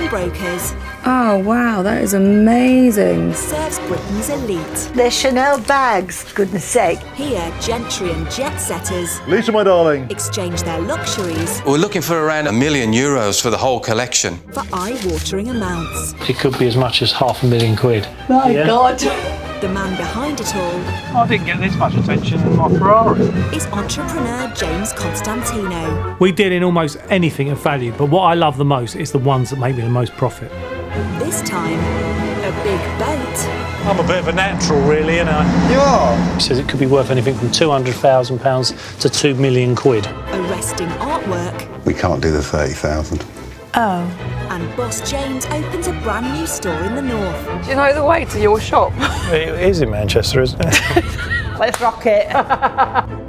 pawnbrokers. Oh, wow, that is amazing. Serves Britain's elite. They're Chanel bags, goodness sake. Here, gentry and jet setters Lisa, my darling. exchange their luxuries We're looking for around €1 million for the whole collection. for eye-watering amounts. It could be as much as £500,000. My God. The man behind it all I didn't get this much attention in my Ferrari. is entrepreneur James Constantino. We deal in almost anything of value, but what I love the most is the ones that make me the most profit. This time, a big boat I'm a bit of a natural, really, you know. You are? He says it could be worth anything from £200,000 to £2 million. arresting artwork, We can't do the 30,000. and Boss James opens a brand new store in the north. Do you know the way to your shop? It is in Manchester, isn't it? Let's rock it.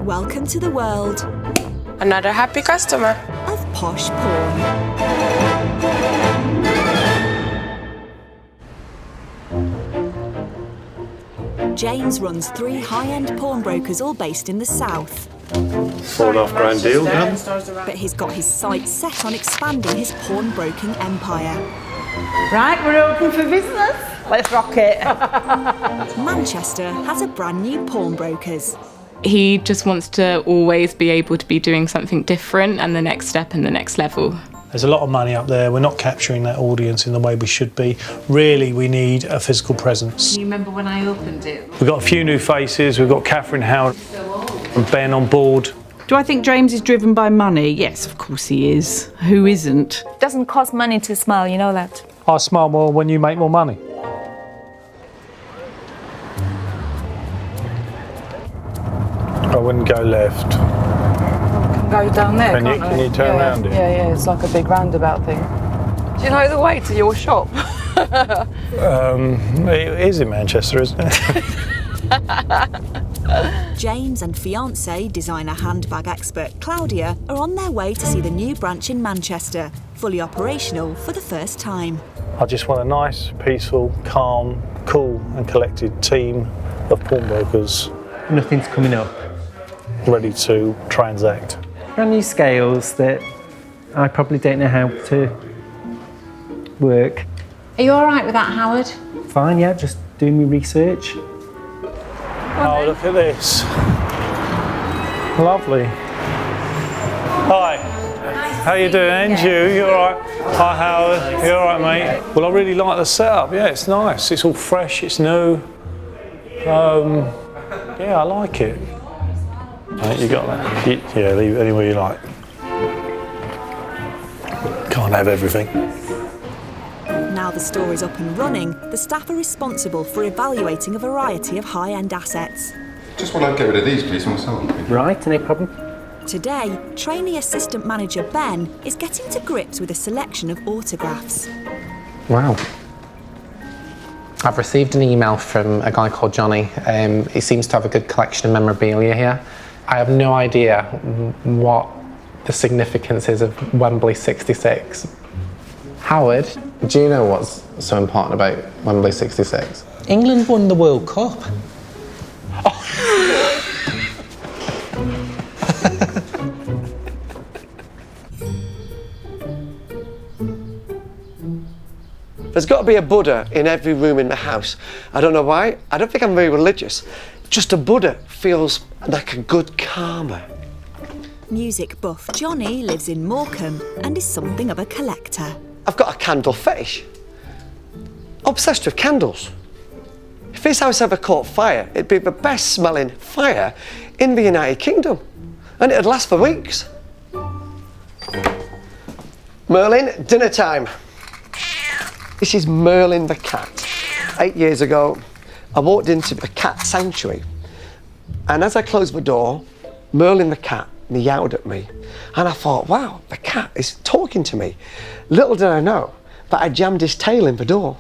Welcome to the world Another happy customer. of Posh Pawn. James runs 3 high-end pawnbrokers, all based in the south. $4.5 grand deal, yeah? But he's got his sights set on expanding his pawnbroking empire. Right, we're open for business. Let's rock it. Manchester has a brand new pawnbrokers. He just wants to always be able to be doing something different and the next step and the next level. There's a lot of money up there. We're not capturing that audience in the way we should be. Really, we need a physical presence. You remember when I opened it? We've got a few new faces. We've got Catherine Howard and Ben on board. Do I think James is driven by money? Yes, of course he is. Who isn't? Doesn't cost money to smile, you know that. I smile more when you make more money. I wouldn't go left. Go down there, Can you turn around it? Yeah, it's like a big roundabout thing. Do you know the way to your shop? It is in Manchester, isn't it? James and fiancée, designer handbag expert Claudia, are on their way to see the new branch in Manchester, fully operational for the first time. I just want a nice, peaceful, calm, cool and collected team of pawnbrokers Nothing's coming up. ready to transact. Brand new scales that I probably don't know how to work. Are you all right with that, Howard? Fine, yeah, just doing my research. Oh, look at this. Lovely. Hi. How you doing? And you all right? Hi, Howard. You all right, mate? Well, I really like the setup. Yeah, it's nice. It's all fresh. It's new. Yeah, I like it. Right, you got that? Yeah, leave it anywhere you like. Can't have everything. Now the store is up and running, the staff are responsible for evaluating a variety of high-end assets. Just want to get rid of these, please, myself. Right, no problem. Today, trainee assistant manager Ben is getting to grips with a selection of autographs. Wow. I've received an email from a guy called Johnny. He seems to have a good collection of memorabilia here. I have no idea what the significance is of Wembley 66. Howard, do you know what's so important about Wembley 66? England won the World Cup. There's got to be a Buddha in every room in the house. I don't know why. I don't think I'm very religious. Just a Buddha feels like a good karma. Music buff Johnny lives in Morecambe and is something of a collector. I've got a candle fetish. Obsessed with candles. If this house ever caught fire, it'd be the best smelling fire in the United Kingdom. And it'd last for weeks. Merlin, dinner time. This is Merlin the cat. 8 years ago, I walked into a cat sanctuary, and as I closed the door, Merlin the cat meowed at me, and I thought, wow, the cat is talking to me. Little did I know that I jammed his tail in the door.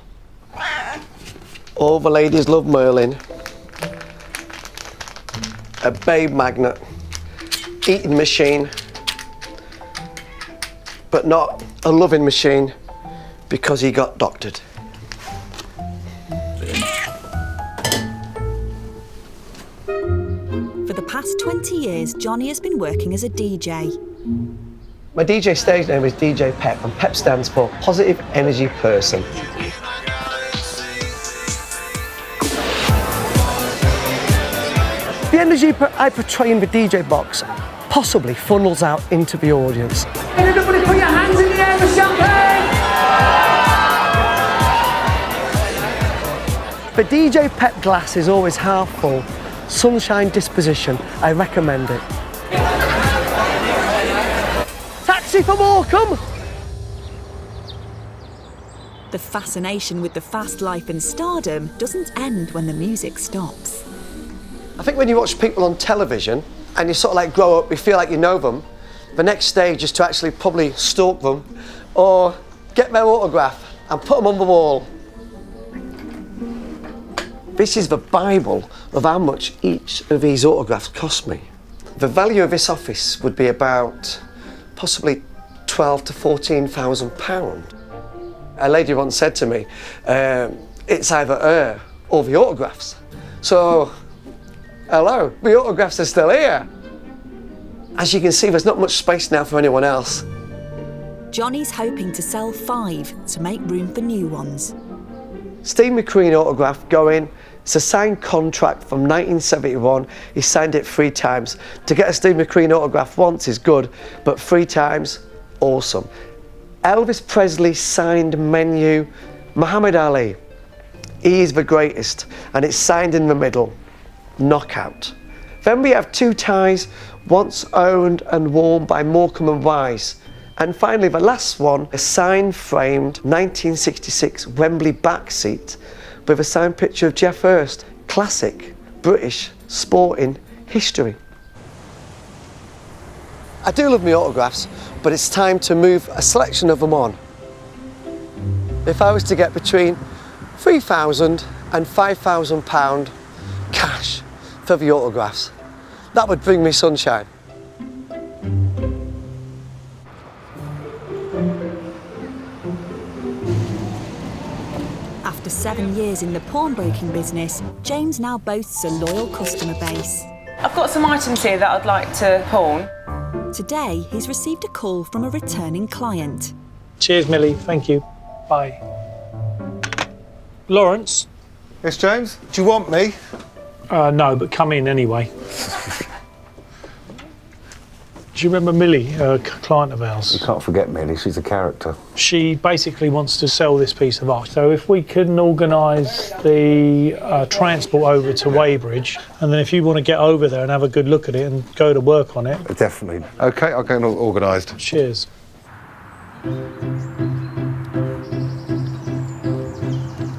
All the ladies love Merlin. A babe magnet, eating machine, but not a loving machine, because he got doctored. For the past 20 years, Johnny has been working as a DJ. My DJ stage name is DJ Pep, and Pep stands for Positive Energy Person. The energy I portray in the DJ box possibly funnels out into the audience. Everybody put your hands in the air for champagne! The DJ Pep glass is always half full. Sunshine disposition, I recommend it. Taxi for Morecambe! The fascination with the fast life and stardom doesn't end when the music stops. I think when you watch people on television and you sort of like grow up, you feel like you know them, the next stage is to actually probably stalk them or get their autograph and put them on the wall. This is the Bible of how much each of these autographs cost me. The value of this office would be about possibly £12,000 to £14,000. A lady once said to me, it's either her or the autographs. So, hello, the autographs are still here. As you can see, there's not much space now for anyone else. Johnny's hoping to sell 5 to make room for new ones. Steve McQueen autograph going. It's a signed contract from 1971. He signed it 3 times. To get a Steve McQueen autograph once is good, but 3 times, awesome. Elvis Presley signed menu. Muhammad Ali, he is the greatest, and it's signed in the middle. Knockout. Then we have 2 ties, once owned and worn by Morecambe and Wise. And finally, the last one, a signed framed 1966 Wembley back seat with a signed picture of Jeff Hurst. Classic British sporting history. I do love my autographs, but it's time to move a selection of them on. If I was to get between £3,000 and £5,000 cash for the autographs, that would bring me sunshine. After 7 years in the pawnbroking business, James now boasts a loyal customer base. I've got some items here that I'd like to pawn. Today, he's received a call from a returning client. Cheers, Millie. Thank you. Bye. Lawrence? Yes, James? Do you want me? No, but come in anyway. Do you remember Millie, a client of ours? You can't forget Millie, she's a character. She basically wants to sell this piece of art. So if we can organise the transport over to Weybridge, and then if you want to get over there and have a good look at it and go to work on it. Definitely. OK, I'll get it all organised. Cheers.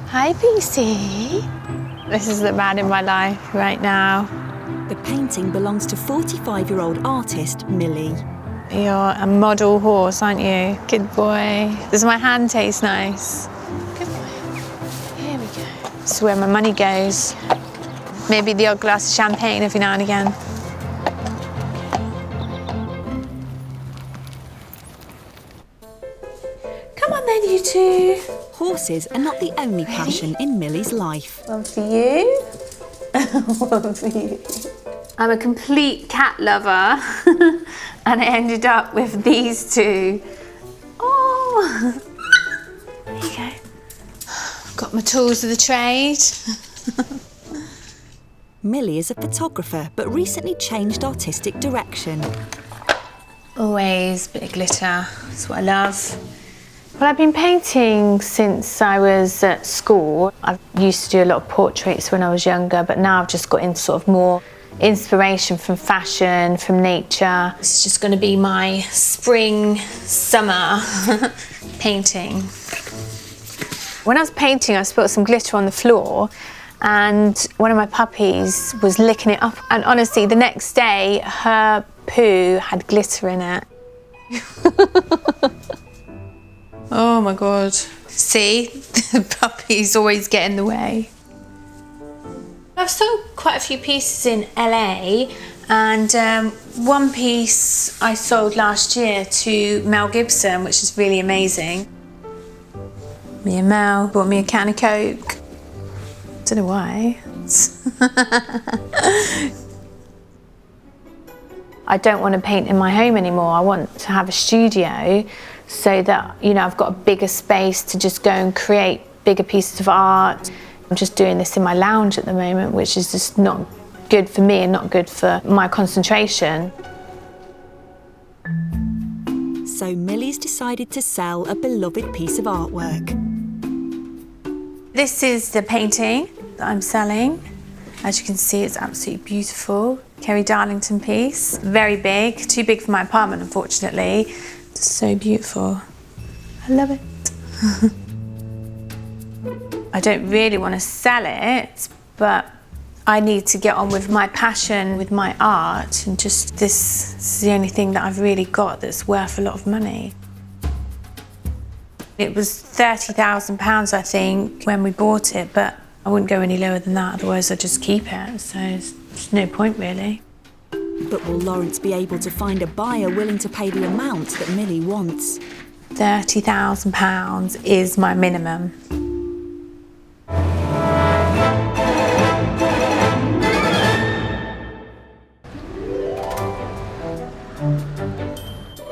Hi, BC. This is the man in my life right now. The painting belongs to 45-year-old artist Millie. You're a model horse, aren't you? Good boy. Does my hand taste nice? Good boy. Here we go. This is where my money goes. Maybe the odd glass of champagne every now and again. Come on then, you two. Horses are not the only passion in Millie's life. One for you. One for you. I'm a complete cat lover, and I ended up with these 2. Oh, there you go. Got my tools of the trade. Millie is a photographer, but recently changed artistic direction. Always a bit of glitter, that's what I love. Well, I've been painting since I was at school. I used to do a lot of portraits when I was younger, but now I've just got into sort of more inspiration from fashion, from nature. It's just going to be my spring, summer painting. When I was painting, I spilled some glitter on the floor, and one of my puppies was licking it up. And honestly, the next day, her poo had glitter in it. Oh my God. See, the puppies always get in the way. I've sold quite a few pieces in LA, and one piece I sold last year to Mel Gibson, which is really amazing. Me and Mel bought me a can of Coke. Don't know why. I don't want to paint in my home anymore. I want to have a studio so that, you know, I've got a bigger space to just go and create bigger pieces of art. I'm just doing this in my lounge at the moment, which is just not good for me and not good for my concentration. So Millie's decided to sell a beloved piece of artwork. This is the painting that I'm selling. As you can see, it's absolutely beautiful. Kerry Darlington piece. Very big, too big for my apartment, unfortunately. It's so beautiful. I love it. I don't really want to sell it, but I need to get on with my passion, with my art, and just this is the only thing that I've really got that's worth a lot of money. It was £30,000, I think, when we bought it, but I wouldn't go any lower than that, otherwise I'd just keep it, so there's no point really. But will Lawrence be able to find a buyer willing to pay the amount that Millie wants? £30,000 is my minimum.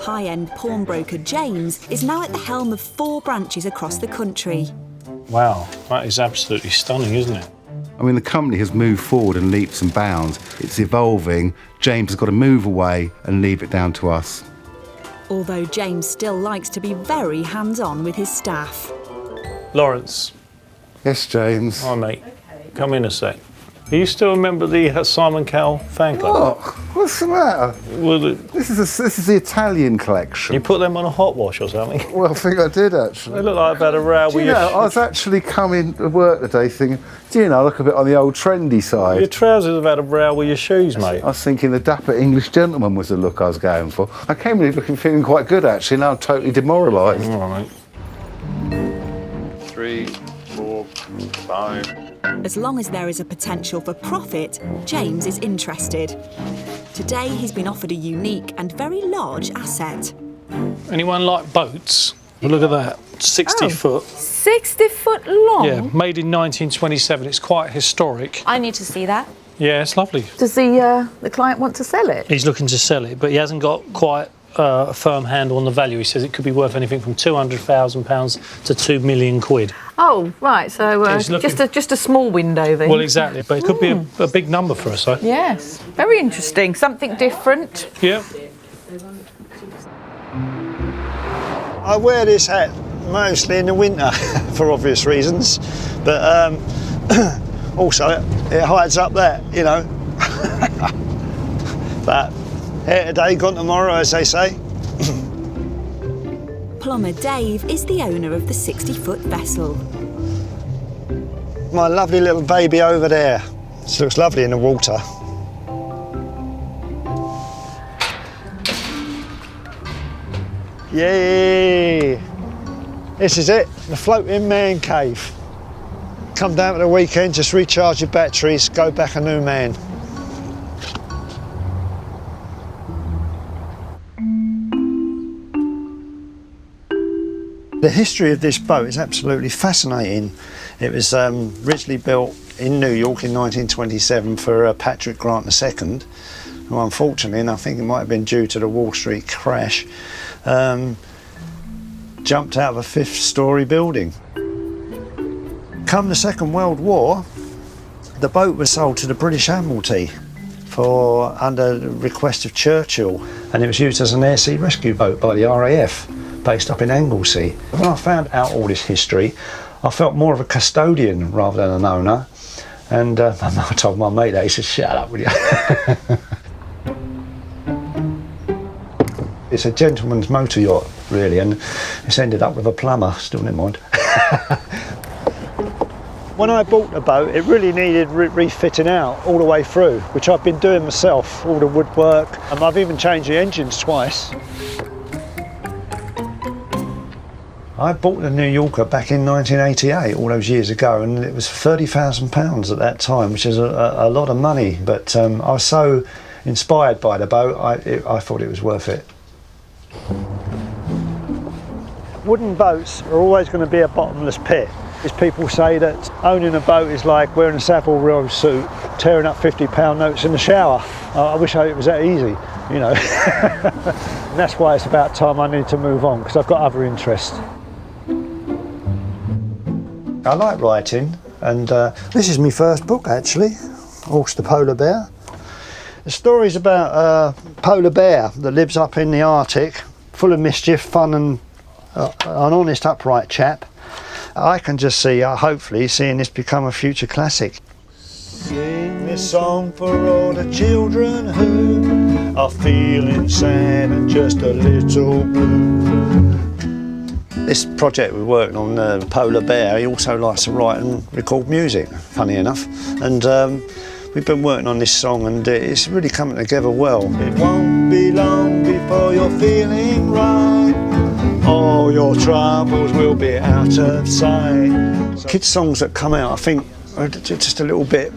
High-end pawnbroker James is now at the helm of 4 branches across the country. Wow, that is absolutely stunning, isn't it? I mean, the company has moved forward in leaps and bounds. It's evolving. James has got to move away and leave it down to us. Although James still likes to be very hands-on with his staff. Lawrence. Yes, James. Hi, mate. Come in a sec. Do you still remember the Simon Cowell fan club? Look, what's the matter? Well, This is the Italian collection. you put them on a hot wash or something? Well, I think I did, actually. They look like I've had a row Do with you know, your... I was actually coming to work today thinking, do you know, I look a bit on the old trendy side. Your trousers have had a row with your shoes, mate. I was thinking the dapper English gentleman was the look I was going for. I came in looking, feeling quite good, actually. Now I'm totally demoralised. All right, mate. 3, 4, 5. As long as there is a potential for profit, James is interested. Today he's been offered a unique and very large asset. Anyone like boats? Well, look at that, 60 foot. 60 foot long? Yeah, made in 1927. It's quite historic. I need to see that. Yeah, it's lovely. Does the client want to sell it? He's looking to sell it, but he hasn't got quite a firm handle on the value. He says it could be worth anything from £200,000 to £2 million. Oh, right, so just a small window then. Well, exactly, but it could be a big number for us, though. Yes, very interesting, something different. Yeah. I wear this hat mostly in the winter for obvious reasons, but also it hides up that, you know. But here today, gone tomorrow, as they say. Plumber Dave is the owner of the 60-foot vessel. My lovely little baby over there. She looks lovely in the water. Yay! This is it, the floating man cave. Come down for the weekend, just recharge your batteries, go back a new man. The history of this boat is absolutely fascinating. It was originally built in New York in 1927 for Patrick Grant II, who unfortunately, and I think it might have been due to the Wall Street crash, jumped out of a 5th-storey building. Come the Second World War, the boat was sold to the British Admiralty under the request of Churchill, and it was used as an air sea rescue boat by the RAF, based up in Anglesey. When I found out all this history, I felt more of a custodian rather than an owner, and I told my mate that. He said, "Shut up, will you?" It's a gentleman's motor yacht, really, and it's ended up with a plumber, still never mind. When I bought the boat, it really needed refitting out all the way through, which I've been doing myself, all the woodwork, and I've even changed the engines twice. I bought the New Yorker back in 1988, all those years ago, and it was £30,000 at that time, which is a lot of money, but I was so inspired by the boat, I thought it was worth it. Wooden boats are always going to be a bottomless pit. As people say that Owning a boat is like wearing a Savile Row suit, tearing up £50 notes in the shower. I wish it was that easy, you know. And that's why it's about time I need to move on, because I've got other interests. I like writing, and this is my first book actually, Horse the Polar Bear. The story's about a polar bear that lives up in the Arctic, full of mischief, fun, and an honest, upright chap. I can just see, hopefully, seeing this become a future classic. Sing this song for all the children who are feeling sad and just a little blue. This project we're working on, the Polar Bear, he also likes to write and record music, funny enough. And we've been working on this song and it's really coming together well. It won't be long before you're feeling right. All your troubles will be out of sight. Kids' songs that come out, I think, are just a little bit,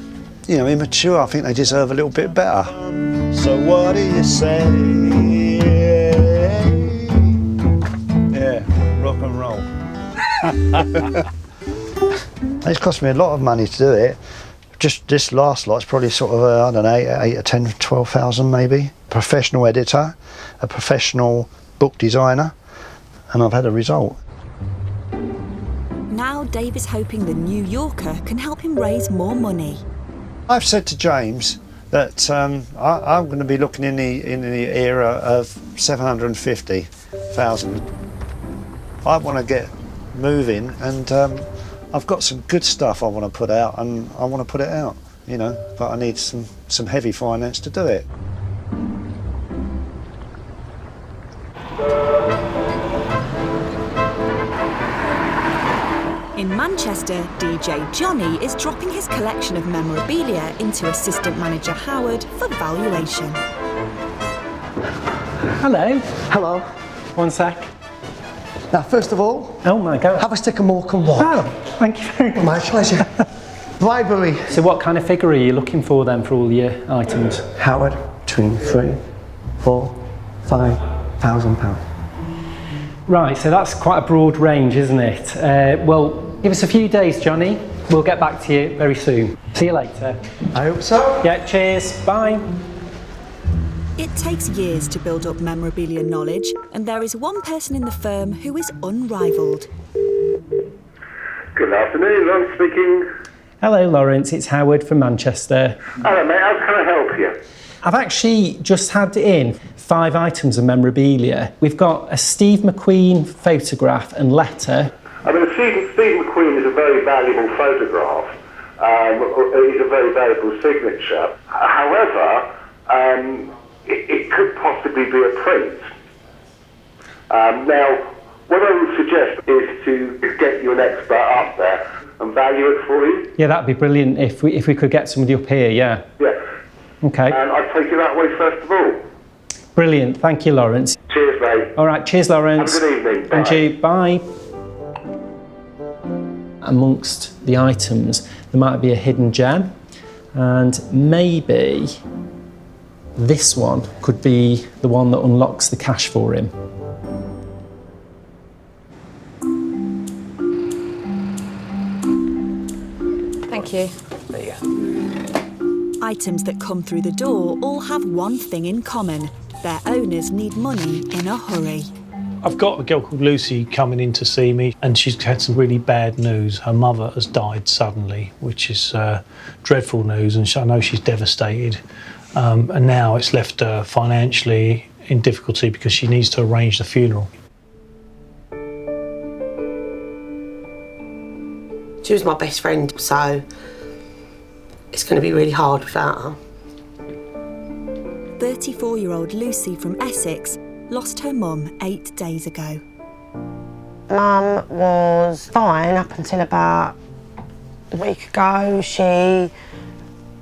you know, immature. I think they deserve a little bit better. So what do you say? Yeah, rock and roll. It's cost me a lot of money to do it. Just this last lot's probably sort of, I don't know, 8 or 10, 12,000 maybe. Professional editor, a professional book designer, and I've had a result. Now Dave is hoping the New Yorker can help him raise more money. I've said to James that I'm going to be looking in the era of 750,000. I want to get moving, and I've got some good stuff I want to put out, and I want to put it out, you know, but I need some heavy finance to do it. In Manchester, DJ Johnny is dropping his collection of memorabilia into assistant manager Howard for valuation. Hello. Hello. One sec. Now, first of all, oh my God, have a stick of more and walk. Oh, thank you very much. My pleasure. Library. So what kind of figure are you looking for then for all your items? Howard, between £3,000, £4,000, £5,000. Right, so that's quite a broad range, isn't it? Well, give us a few days, Johnny. We'll get back to you very soon. See you later. I hope so. Yeah, cheers. Bye. It takes years to build up memorabilia knowledge, and there is one person in the firm who is unrivalled. Good afternoon, Ron speaking. Hello, Lawrence. It's Howard from Manchester. Hello, mate. How can I help you? I've actually just had in 5 items of memorabilia. We've got a Steve McQueen photograph and letter. I mean, Steve McQueen is a very valuable photograph. It's a very valuable signature. However, it could possibly be a print. Now, what I would suggest is to get you an expert up there and value it for you. Yeah, that'd be brilliant if we could get somebody up here, yeah. Yeah. Okay. And I'd take it that way first of all. Brilliant. Thank you, Lawrence. Cheers, mate. All right. Cheers, Lawrence. Have a good evening. Bye. And you. Bye. Amongst the items, there might be a hidden gem, and maybe this one could be the one that unlocks the cash for him. Thank you. There you go. Items that come through the door all have one thing in common. Their owners need money in a hurry. I've got a girl called Lucy coming in to see me, and she's had some really bad news. Her mother has died suddenly, which is dreadful news, and I know she's devastated. And now it's left her financially in difficulty because she needs to arrange the funeral. She was my best friend, so it's going to be really hard without her. 34-year-old Lucy from Essex lost her mum 8 days ago. Mum was fine up until about a week ago. She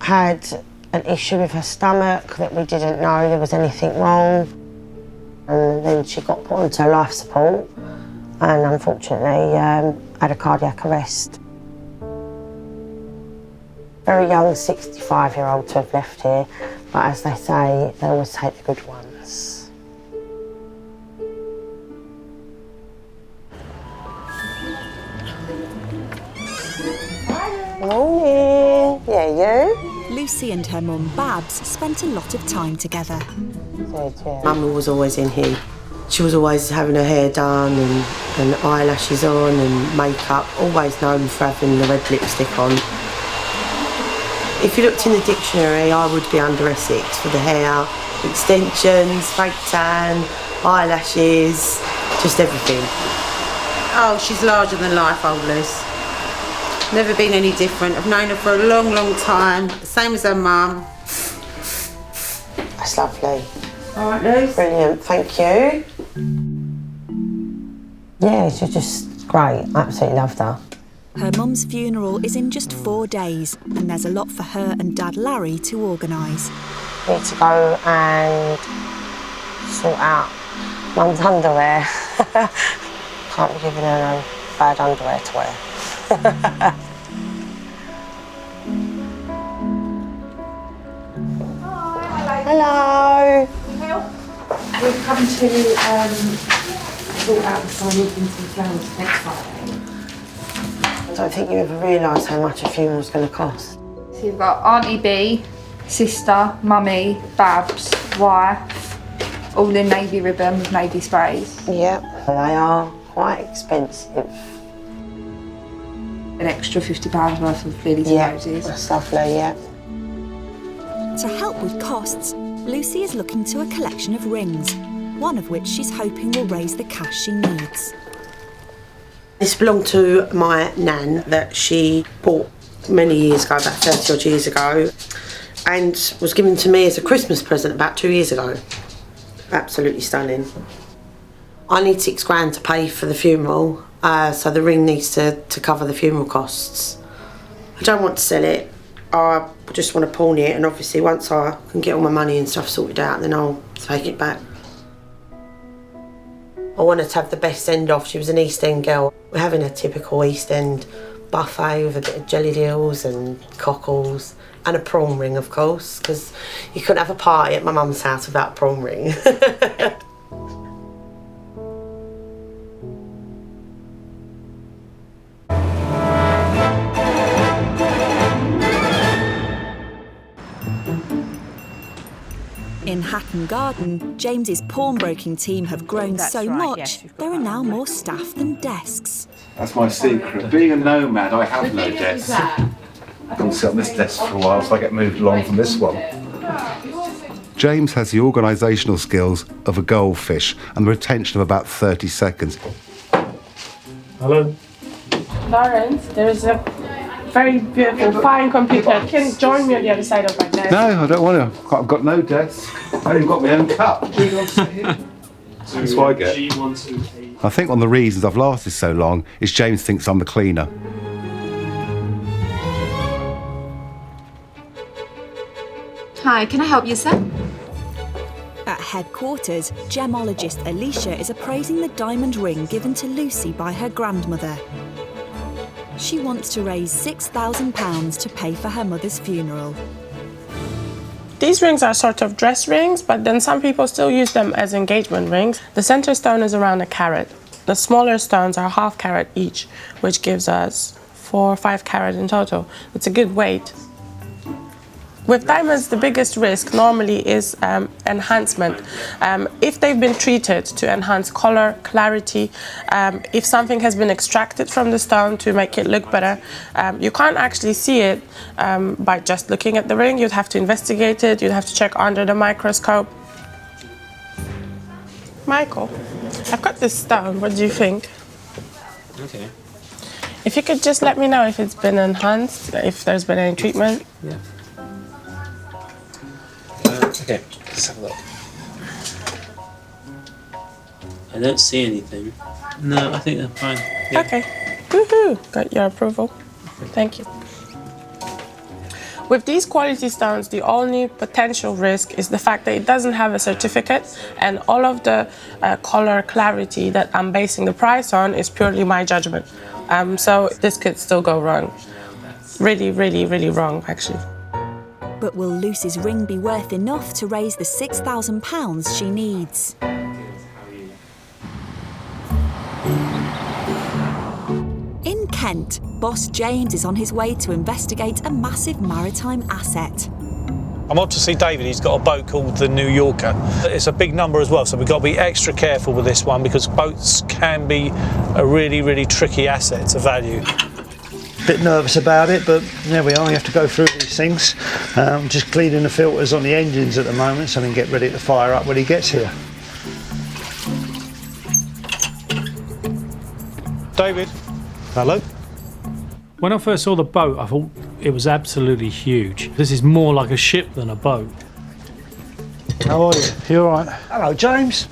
had an issue with her stomach that we didn't know there was anything wrong. And then she got put onto life support and unfortunately had a cardiac arrest. Very young 65-year-old to have left here, but as they say, they always take the good ones. Hi Lucy and her mum Babs spent a lot of time together. Mum was always in here. She was always having her hair done and eyelashes on and makeup, always known for having the red lipstick on. If you looked in the dictionary, I would be under Essex for the hair, extensions, fake tan, eyelashes, just everything. Oh, she's larger than life, old Luce. Never been any different. I've known her for a long, long time. Same as her mum. That's lovely. All right, Luce. Brilliant, thank you. Yeah, she's just great. Absolutely loved her. Her mum's funeral is in just 4 days, and there's a lot for her and Dad Larry to organise. Need to go and sort out Mum's underwear. Can't be giving her no bad underwear to wear. Hello. We've come to sort out the financing some flowers next Friday. I don't think you ever realised how much a funeral's going to cost. So you've got Auntie B, sister, mummy, Babs, wife, all in navy ribbon with navy sprays. Yeah, they are quite expensive. An extra £50 worth of lilies and roses. That's lovely, yeah. To help with costs, Lucy is looking to a collection of rings, one of which she's hoping will raise the cash she needs. This belonged to my nan that she bought many years ago, about 30 odd years ago, and was given to me as a Christmas present about 2 years ago. Absolutely stunning. I need £6 to pay for the funeral, so the ring needs to cover the funeral costs. I don't want to sell it, I just want to pawn it, and obviously once I can get all my money and stuff sorted out, then I'll take it back. I wanted to have the best send off. She was an East End girl. We're having a typical East End buffet with a bit of jelly deals and cockles and a prawn ring, of course, because you couldn't have a party at my mum's house without a prawn ring. In Hatton Garden, James's pawnbroking team have grown so much, there are now more staff than desks. That's my secret. Being a nomad, I have no desk. I can sit on this desk for a while, so I get moved along from this one. James has the organisational skills of a goldfish and the retention of about 30 seconds. Hello. Lawrence, there is a very beautiful, fine computer. Can you join me on the other side of my desk? No, I don't want to. I've got no desk. I even got my own cup. That's what I get. I think one of the reasons I've lasted so long is James thinks I'm the cleaner. Hi, can I help you, sir? At headquarters, gemologist Alicia is appraising the diamond ring given to Lucy by her grandmother. She wants to raise £6,000 to pay for her mother's funeral. These rings are sort of dress rings, but then some people still use them as engagement rings. The center stone is around 1 carat. The smaller stones are ½ carat each, which gives us 4 or 5 carat in total. It's a good weight. With diamonds, the biggest risk normally is enhancement. If they've been treated to enhance color, clarity, if something has been extracted from the stone to make it look better, you can't actually see it by just looking at the ring. You'd have to investigate it, you'd have to check under the microscope. Michael, I've got this stone, what do you think? Okay. If you could just let me know if it's been enhanced, if there's been any treatment. Yeah. Okay, let's have a look. I don't see anything. No, I think they're fine. Yeah. Okay. Woohoo! Got your approval. Thank you. With these quality stones, the only potential risk is the fact that it doesn't have a certificate, and all of the color clarity that I'm basing the price on is purely my judgment. So this could still go wrong. Really, really, really wrong, actually. But will Lucy's ring be worth enough to raise the £6,000 she needs? In Kent, boss James is on his way to investigate a massive maritime asset. I'm off to see David. He's got a boat called the New Yorker. It's a big number as well, so we've got to be extra careful with this one because boats can be a really, really tricky asset to value. Bit nervous about it, but there we are. You have to go through these things. Just cleaning the filters on the engines at the moment, so I can get ready to fire up when he gets here. David. Hello. When I first saw the boat, I thought it was absolutely huge. This is more like a ship than a boat. How are you? You all right? Hello, James.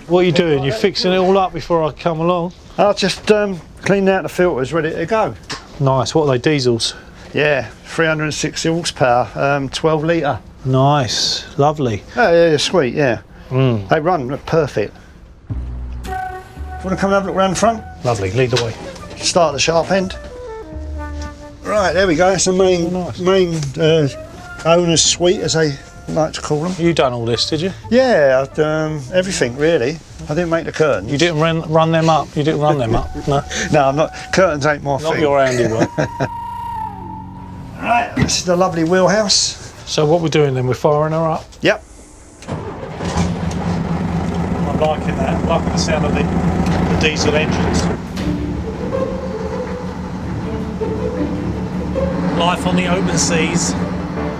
What are you doing? You're fixing it all up before I come along? I'll just clean out the filters, ready to go. Nice. What are they, diesels? Yeah, 360 horsepower, 12 litre. Nice. Lovely. Oh, yeah, sweet, yeah. They run perfect. You want to come and have a look round the front? Lovely. Lead the way. Start at the sharp end. Right, there we go. It's the main owner's suite, as they like to call them. You done all this, did you? Yeah, everything really. I didn't make the curtains. You didn't run them up? You didn't run them up? No? No, I'm not. Curtains ain't my thing. Not your handiwork. Right, this is the lovely wheelhouse. So what we're doing then, we're firing her up? Yep. I'm liking that. I'm liking the sound of the diesel engines. Life on the open seas.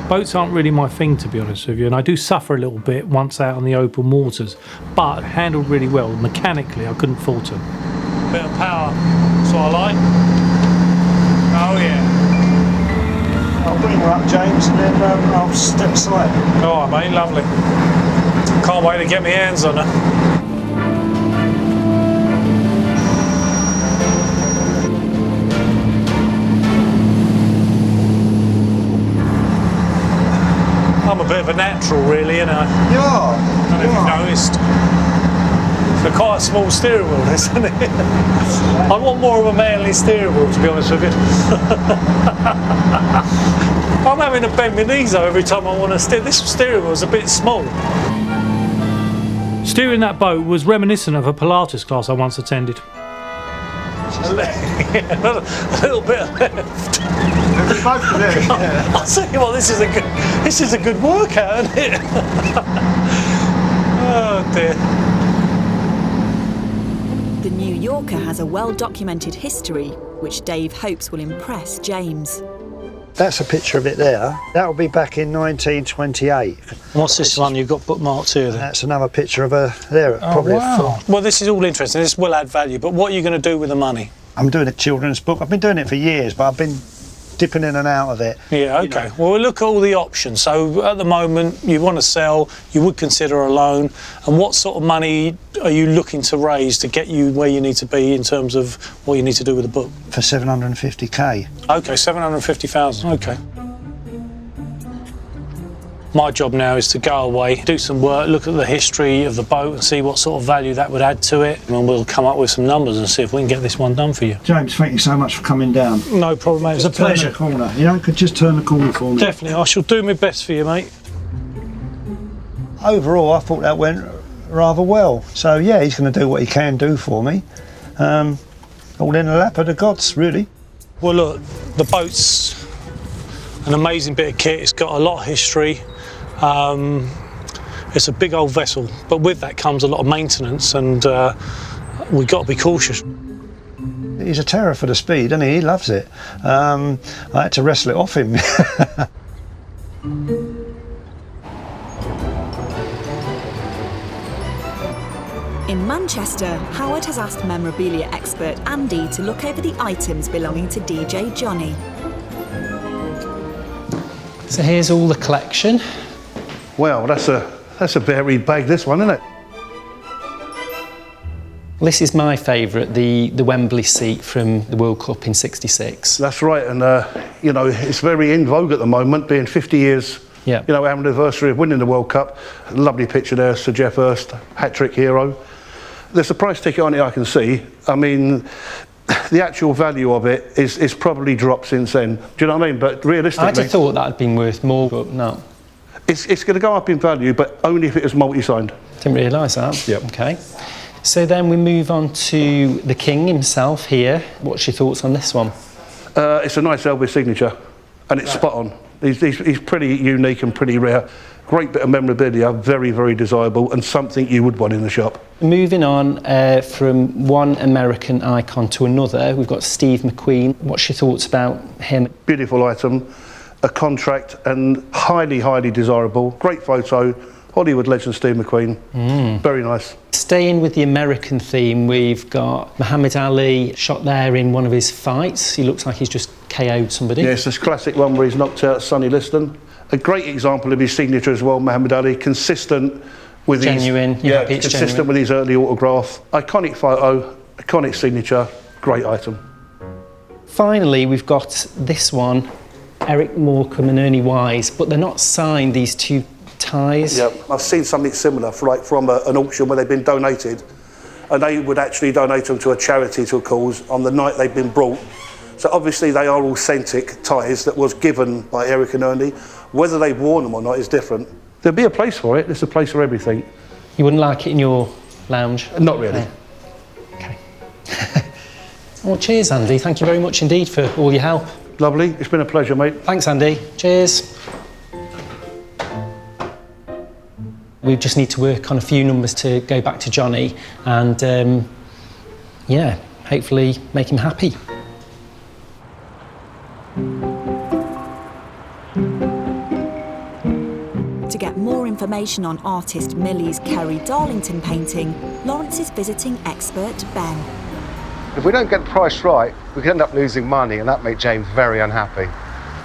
Boats aren't really my thing, to be honest with you, and I do suffer a little bit once out on the open waters, but handled really well. Mechanically, I couldn't fault them. Bit of power, that's what I like. Oh yeah. I'll bring her up, James, and then I'll step aside. All right, mate, lovely. Can't wait to get my hands on her. I'm a bit of a natural, really, you know. You are. I don't know if you've noticed. It's quite a small steering wheel, isn't it? I want more of a manly steering wheel, to be honest with you. I'm having to bend my knees though every time I want to steer. This steering wheel's a bit small. Steering that boat was reminiscent of a Pilates class I once attended. A little bit of left. I'll tell you what, this is a good workout, isn't it? Oh dear. The New Yorker has a well-documented history, which Dave hopes will impress James. That's a picture of it there. That'll be back in 1928. What's this one you've got bookmarked here then? That's another picture of her there. Probably wow. Well, this is all interesting. This will add value, but what are you going to do with the money? I'm doing a children's book. I've been doing it for years, but I've been dipping in and out of it. Yeah, okay. You know. Well, we'll look at all the options. So at the moment, you want to sell, you would consider a loan. And what sort of money are you looking to raise to get you where you need to be in terms of what you need to do with the book? For 750k. Okay, 750,000, okay. My job now is to go away, do some work, look at the history of the boat and see what sort of value that would add to it. And we'll come up with some numbers and see if we can get this one done for you. James, thank you so much for coming down. No problem, mate. It's a pleasure. Corner. You know, you could just turn the corner for me. Definitely. I shall do my best for you, mate. Overall, I thought that went rather well. So, yeah, he's going to do what he can do for me. All in the lap of the gods, really. Well, look, the boat's an amazing bit of kit. It's got a lot of history. It's a big old vessel, but with that comes a lot of maintenance, and we've got to be cautious. He's a terror for the speed, isn't he? He loves it. I had to wrestle it off him. In Manchester, Howard has asked memorabilia expert Andy to look over the items belonging to DJ Johnny. So here's all the collection. Well, that's a varied bag, this one, isn't it? Well, this is my favourite, the Wembley seat from the World Cup in '66. That's right, and you know, it's very in vogue at the moment, being 50 years, yeah. You know, our anniversary of winning the World Cup. Lovely picture there, Sir Geoff Hurst, hat-trick hero. There's a price ticket on it I can see. I mean, the actual value of it is probably dropped since then. Do you know what I mean? But realistically, I'd have thought that had been worth more, but no. It's going to go up in value, but only if it was multi-signed. Didn't realise that. Yep. Okay. So then we move on to the King himself here. What's your thoughts on this one? It's a nice Elvis signature, and it's spot on. He's pretty unique and pretty rare. Great bit of memorabilia, very, very desirable, and something you would want in the shop. Moving on from one American icon to another, we've got Steve McQueen. What's your thoughts about him? Beautiful item, a contract, and highly, highly desirable. Great photo, Hollywood legend Steve McQueen. Very nice. Staying with the American theme, we've got Muhammad Ali shot there in one of his fights. He looks like he's just KO'd somebody. Yes, this classic one where he's knocked out Sonny Liston. A great example of his signature as well, Muhammad Ali, consistent with genuine, consistent with his early autograph. Iconic photo, iconic signature, great item. Finally, we've got this one, Eric Morecambe and Ernie Wise, but they're not signed, these two ties. Yeah, I've seen something similar from an auction where they've been donated, and they would actually donate them to a charity, to a cause, on the night they've been brought. So obviously they are authentic ties that was given by Eric and Ernie. Whether they've worn them or not is different. There'll be a place for it. There's a place for everything. You wouldn't like it in your lounge? Not really. Okay. Well, cheers, Andy. Thank you very much indeed for all your help. Lovely. It's been a pleasure, mate. Thanks, Andy. Cheers. We just need to work on a few numbers to go back to Johnny and, yeah, hopefully make him happy. To get more information on artist Millie's Kerry Darlington painting, Lawrence is visiting expert Ben. If we don't get the price right, we could end up losing money, and that made James very unhappy.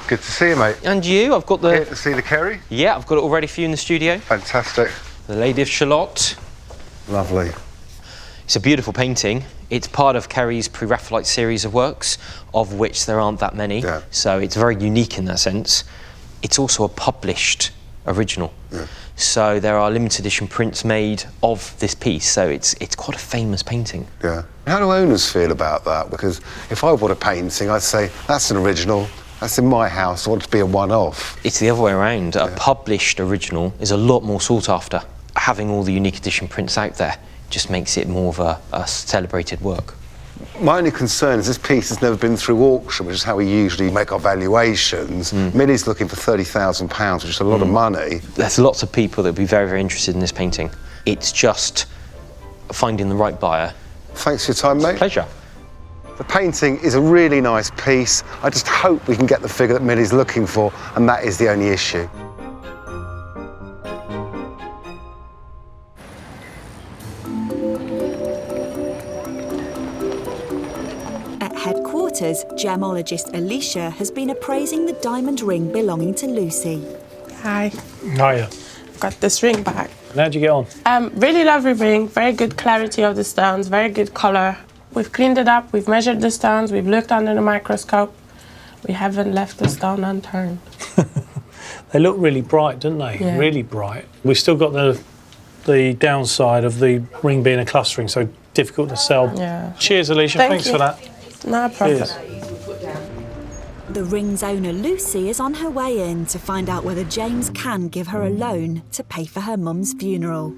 Good to see you, mate. And you? I've got the... Here to see the Kerry? Yeah, I've got it all ready for you in the studio. Fantastic. The Lady of Shalott. Lovely. It's a beautiful painting. It's part of Kerry's Pre-Raphaelite series of works, of which there aren't that many. Yeah. So it's very unique in that sense. It's also a published original. Yeah. So there are limited edition prints made of this piece, so it's quite a famous painting. Yeah. How do owners feel about that? Because if I bought a painting, I'd say, that's an original, that's in my house, I want it to be a one-off. It's the other way around. Yeah. A published original is a lot more sought after. Having all the unique edition prints out there just makes it more of a celebrated work. My only concern is this piece has never been through auction, which is how we usually make our valuations. Millie's looking for £30,000, which is a lot of money. There's lots of people that would be very, very interested in this painting. It's just finding the right buyer. Thanks for your time, mate. Pleasure. The painting is a really nice piece. I just hope we can get the figure that Millie's looking for, and that is the only issue. Headquarters, gemologist Alicia has been appraising the diamond ring belonging to Lucy. Hi. Hiya. I've got this ring back. How'd you get on? Really lovely ring, very good clarity of the stones, very good colour. We've cleaned it up, we've measured the stones, we've looked under the microscope. We haven't left the stone unturned. They look really bright, don't they? Yeah. Really bright. We've still got the downside of the ring being a clustering, so difficult to sell. Yeah. Cheers, Alicia. Thanks for that. No problem. Cheers. The ring's owner, Lucy, is on her way in to find out whether James can give her a loan to pay for her mum's funeral.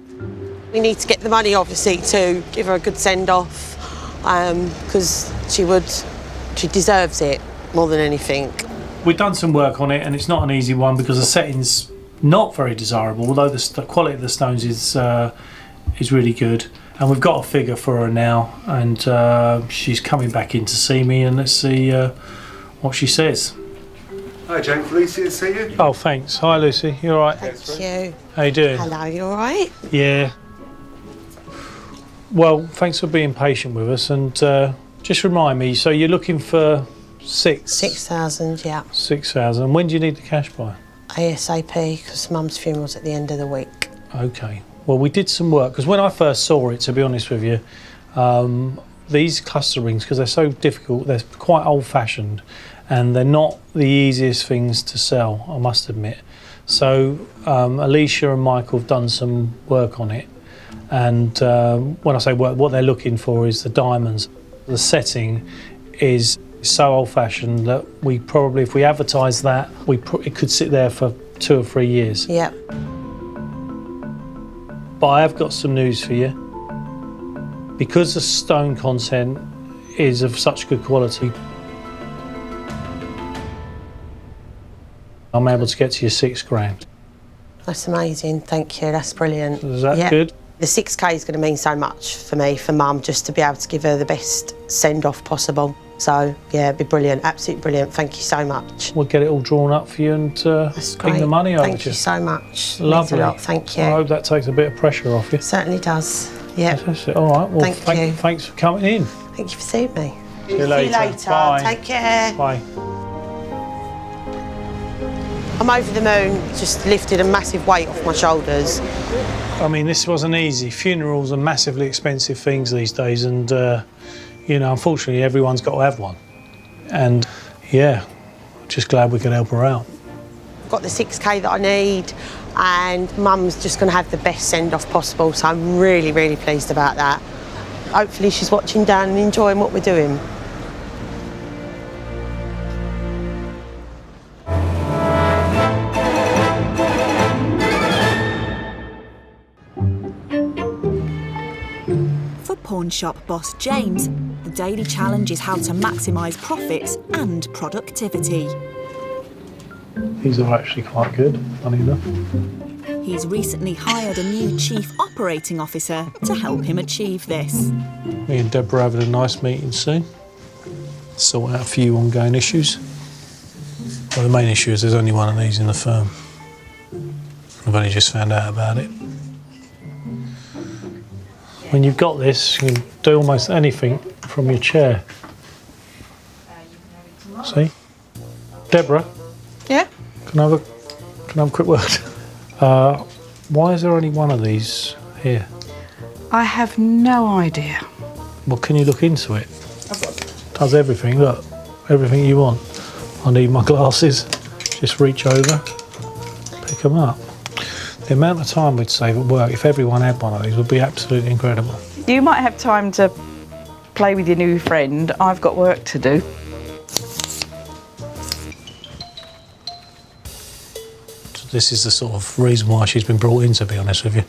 We need to get the money, obviously, to give her a good send-off, because she deserves it more than anything. We've done some work on it, and it's not an easy one because the setting's not very desirable, although the quality of the stones is really good. And we've got a figure for her now, and she's coming back in to see me, and let's see what she says. Hi, James. Lucy, to see you. Oh, thanks. Hi, Lucy. You all right? Thank you. How you doing? Hello, you all right? Yeah. Well, thanks for being patient with us, and just remind me, so you're looking for 6,000, yeah. 6,000. When do you need the cash by? ASAP, because Mum's funeral's at the end of the week. Okay. Well, we did some work, because when I first saw it, to be honest with you, these cluster rings, because they're so difficult, they're quite old-fashioned, and they're not the easiest things to sell, I must admit. So Alicia and Michael have done some work on it, and when I say work, what they're looking for is the diamonds. The setting is so old-fashioned that we probably, if we advertise that, it could sit there for 2 or 3 years. Yep. But I have got some news for you. Because the stone content is of such good quality, I'm able to get to your £6,000. That's amazing, thank you, that's brilliant. Is that good? The 6K is going to mean so much for me, for Mum, just to be able to give her the best send-off possible. So, yeah, it'd be brilliant, absolutely brilliant. Thank you so much. We'll get it all drawn up for you and ping the money over to you. Thank you so much. Lovely. Means a lot, thank you. I hope that takes a bit of pressure off you. Certainly does, yeah. That's it. All right, well, thank you. Thanks for coming in. Thank you for seeing me. See you later. Bye. Take care. Bye. I'm over the moon, just lifted a massive weight off my shoulders. I mean, this wasn't easy. Funerals are massively expensive things these days, and, you know, unfortunately, everyone's got to have one. And, yeah, just glad we could help her out. I've got the 6K that I need, and Mum's just going to have the best send-off possible, so I'm really, really pleased about that. Hopefully she's watching down and enjoying what we're doing. Pawn shop boss James, the daily challenge is how to maximise profits and productivity. These are actually quite good, funny enough. He's recently hired a new chief operating officer to help him achieve this. Me and Deborah are having a nice meeting soon. Sort out a few ongoing issues. Well, the main issue is there's only one of these in the firm. I've only just found out about it. When you've got this, you can do almost anything from your chair. See? Deborah? Yeah? Can I have a quick word? Why is there only one of these here? I have no idea. Well, can you look into it? Does everything, look, everything you want. I need my glasses, just reach over, pick them up. The amount of time we'd save at work if everyone had one of these would be absolutely incredible. You might have time to play with your new friend. I've got work to do. So this is the sort of reason why she's been brought in, to be honest with you.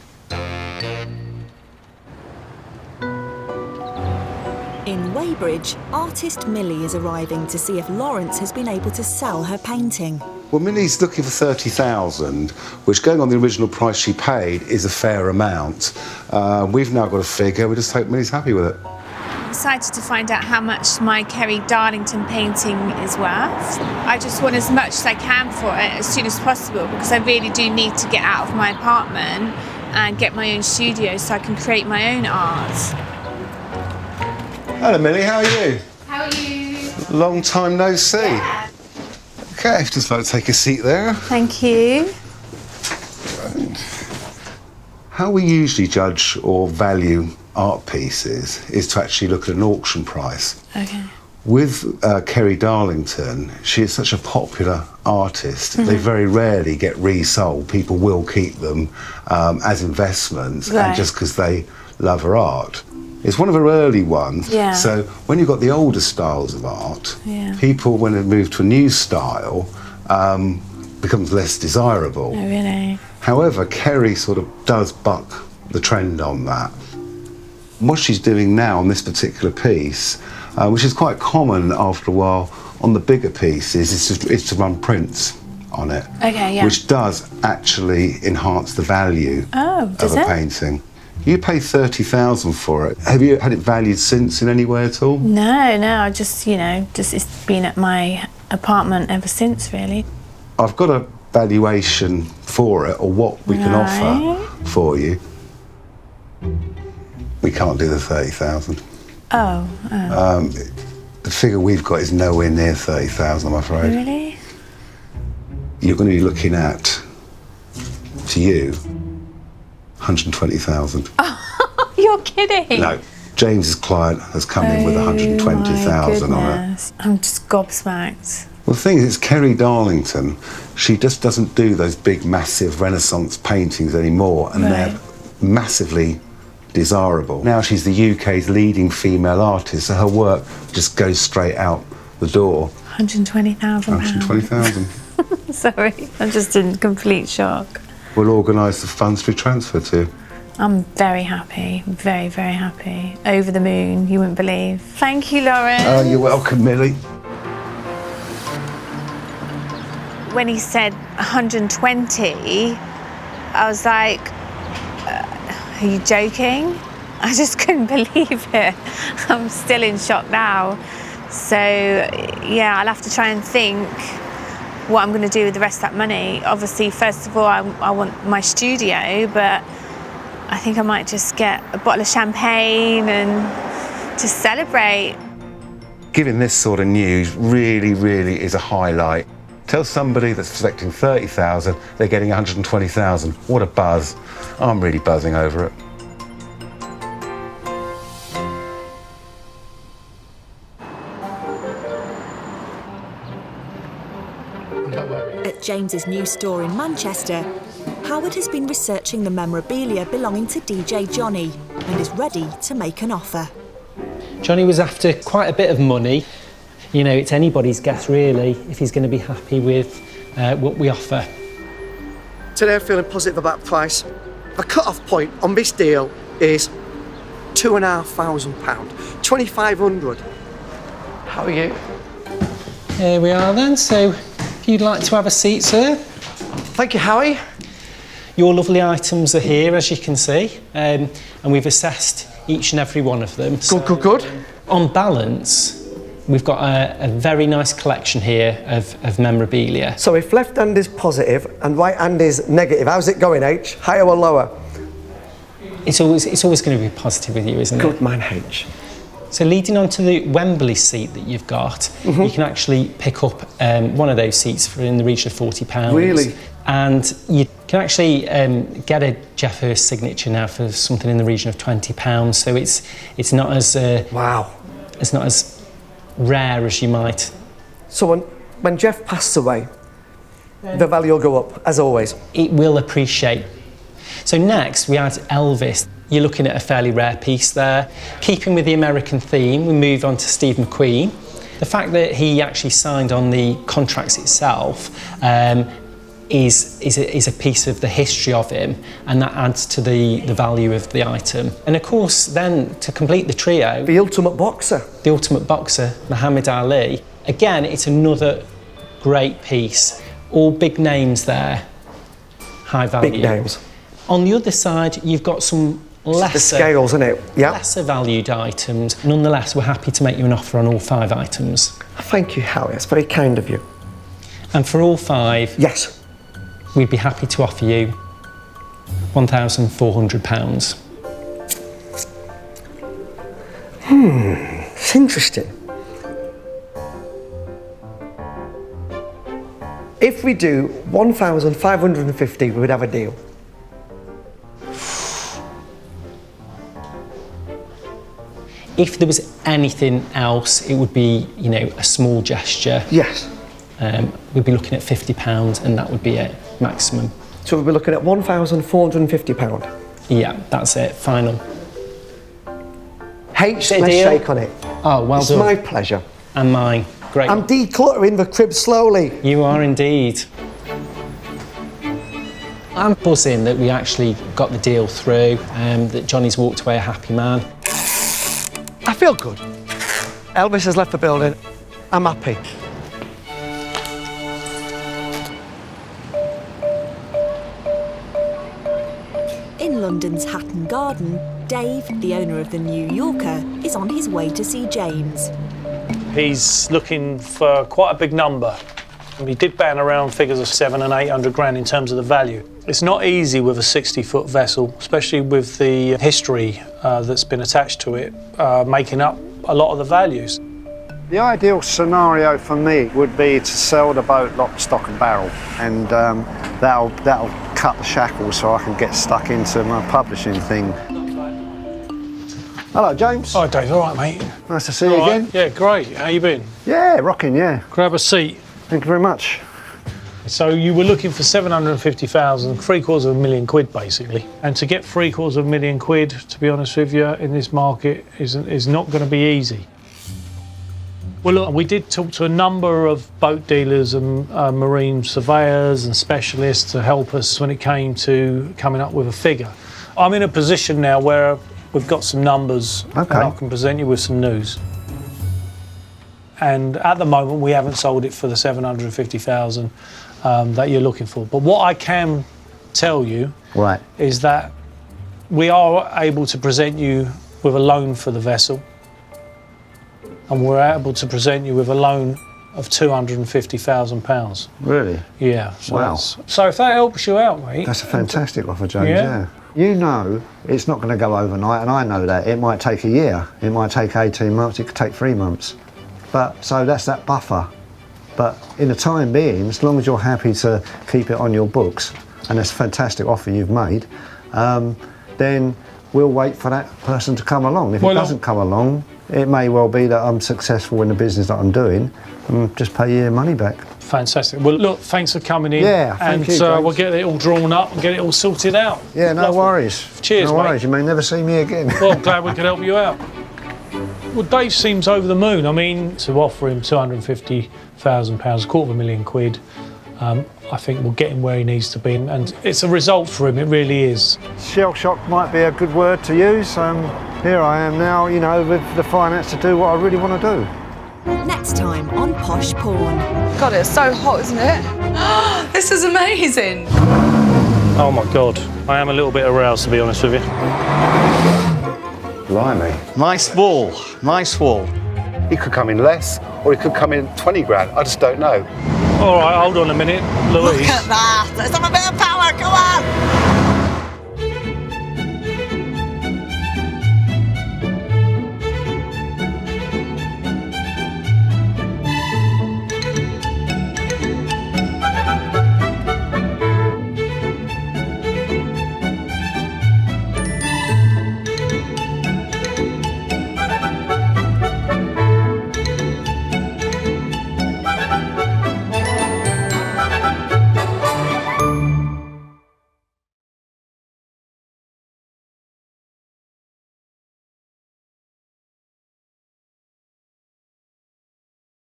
In Weybridge, artist Millie is arriving to see if Lawrence has been able to sell her painting. Well, Millie's looking for 30,000, which, going on the original price she paid, is a fair amount. We've now got a figure. We just hope Millie's happy with it. I'm excited to find out how much my Kerry Darlington painting is worth. I just want as much as I can for it as soon as possible, because I really do need to get out of my apartment and get my own studio so I can create my own art. Hello, Millie. How are you? How are you? Long time no see. Yeah. Okay, just like to take a seat there. Thank you. How we usually judge or value art pieces is to actually look at an auction price. Okay. With Kerry Darlington, she is such a popular artist. They very rarely get resold. People will keep them as investments, and just because they love her art. It's one of her early ones. Yeah. So when you've got the older styles of art, people, when they move to a new style, becomes less desirable. Oh, really? However, Kerry sort of does buck the trend on that. What she's doing now on this particular piece, which is quite common after a while on the bigger pieces, is to run prints on it. Okay, yeah. Which does actually enhance the value of a painting. You paid 30,000 for it. Have you had it valued since in any way at all? No, I just, it's been at my apartment ever since, really. I've got a valuation for it, or what we can offer for you. We can't do the 30,000. Oh. The figure we've got is nowhere near 30,000, I'm afraid. Really? You're going to be looking at, to you, 120,000. Oh, you're kidding? No, James's client has come in with 120,000 on it. I'm just gobsmacked. Well, the thing is, it's Kerry Darlington. She just doesn't do those big, massive Renaissance paintings anymore, and they're massively desirable. Now she's the UK's leading female artist, so her work just goes straight out the door. 120,000. 120,000. Sorry, I'm just in complete shock. We'll organise the funds to be transferred to you. I'm very happy, very, very happy. Over the moon, you wouldn't believe. Thank you, Lauren. Oh, you're welcome, Millie. when he said 120, I was like, are you joking? I just couldn't believe it. I'm still in shock now. So yeah, I'll have to try and think what I'm going to do with the rest of that money. Obviously, first of all, I want my studio, but I think I might just get a bottle of champagne and just celebrate. Giving this sort of news really, really is a highlight. Tell somebody that's expecting 30,000, they're getting 120,000. What a buzz. I'm really buzzing over it. At James's new store in Manchester, Howard has been researching the memorabilia belonging to DJ Johnny and is ready to make an offer. Johnny was after quite a bit of money. You know, it's anybody's guess really if he's going to be happy with what we offer. Today I'm feeling positive about the price. The cut-off point on this deal is £2,500, 2,500. How are you? Here we are then, so if you'd like to have a seat, sir. Thank you, Howie. Your lovely items are here, as you can see, and we've assessed each and every one of them. Good. On balance, we've got a very nice collection here of memorabilia. So if left hand is positive and right hand is negative, how's it going, H? Higher or lower? It's always going to be positive with you, isn't it? Good man, H. So leading on to the Wembley seat that you've got, you can actually pick up one of those seats for in the region of £40. Really? And you can actually get a Jeff Hurst signature now for something in the region of £20. So it's not as wow. It's not as rare as you might. So when Jeff passes away, the value will go up, as always. It will appreciate. So next we had Elvis. You're looking at a fairly rare piece there. Keeping with the American theme, we move on to Steve McQueen. The fact that he actually signed on the contracts itself is a piece of the history of him, and that adds to the value of the item. And of course, then to complete the trio, the ultimate boxer. The ultimate boxer, Muhammad Ali. Again, it's another great piece. All big names there, high value. Big names. On the other side, you've got some lesser, the scales, isn't it? Yeah. Lesser valued items. Nonetheless, we're happy to make you an offer on all 5 items. Thank you, Howie. That's very kind of you. And for all 5, yes, we'd be happy to offer you £1,400. It's interesting. If we do 1,550, we would have a deal. If there was anything else, it would be, you know, a small gesture. Yes. We'd be looking at £50 and that would be it, maximum. So we'd be looking at £1,450? Yeah, that's it, final. H, let's shake on it. Oh, well it's done. It's my pleasure. And mine, great. I'm decluttering the crib slowly. You are indeed. I'm buzzing that we actually got the deal through, that Johnny's walked away a happy man. I feel good. Elvis has left the building. I'm happy. In London's Hatton Garden, Dave, the owner of the New Yorker, is on his way to see James. He's looking for quite a big number. He did ban around figures of 700 and 800 grand in terms of the value. It's not easy with a 60-foot vessel, especially with the history that's been attached to it, making up a lot of the values. The ideal scenario for me would be to sell the boat lock, stock and barrel, and that'll cut the shackles so I can get stuck into my publishing thing. Hello, James. Hi, Dave. All right, mate. Nice to see you again. Yeah, great. How you been? Yeah, rocking, yeah. Grab a seat. Thank you very much. So you were looking for 750,000, £750,000 basically. And to get £750,000, to be honest with you, in this market is not going to be easy. Well, look, we did talk to a number of boat dealers and marine surveyors and specialists to help us when it came to coming up with a figure. I'm in a position now where we've got some numbers and I can present you with some news. And at the moment, we haven't sold it for the 750,000. that you're looking for. But what I can tell you Right. is that we are able to present you with a loan for the vessel, and we're able to present you with a loan of £250,000. Really? Yeah. Wow. So if that helps you out, mate. That's a fantastic offer, James, Yeah. yeah. You know it's not going to go overnight, and I know that. It might take a year, it might take 18 months, it could take 3 months. But so that's that buffer. But in the time being, as long as you're happy to keep it on your books, and it's a fantastic offer you've made, then we'll wait for that person to come along. If it doesn't come along, it may well be that I'm successful in the business that I'm doing and just pay you your money back. Fantastic. Well, look, thanks for coming in. Yeah, thank you, James. we'll get it all drawn up and get it all sorted out. Yeah, no worries. Cheers, no mate. worries. You may never see me again. Well, I'm glad we could help you out. Well, Dave seems over the moon. I mean, to offer him £250,000, £250,000, I think we'll get him where he needs to be, and it's a result for him, it really is. Shell shock might be a good word to use. Here I am now, you know, with the finance to do what I really want to do. Next time on Posh Pawn. God, it's so hot, isn't it? This is amazing. Oh my God, I am a little bit aroused, to be honest with you. Blimey. Nice wall, nice wall. He could come in less, or he could come in 20 grand, I just don't know. All right, hold on a minute, Louise. Look at that. Let's have a bit of power, come on.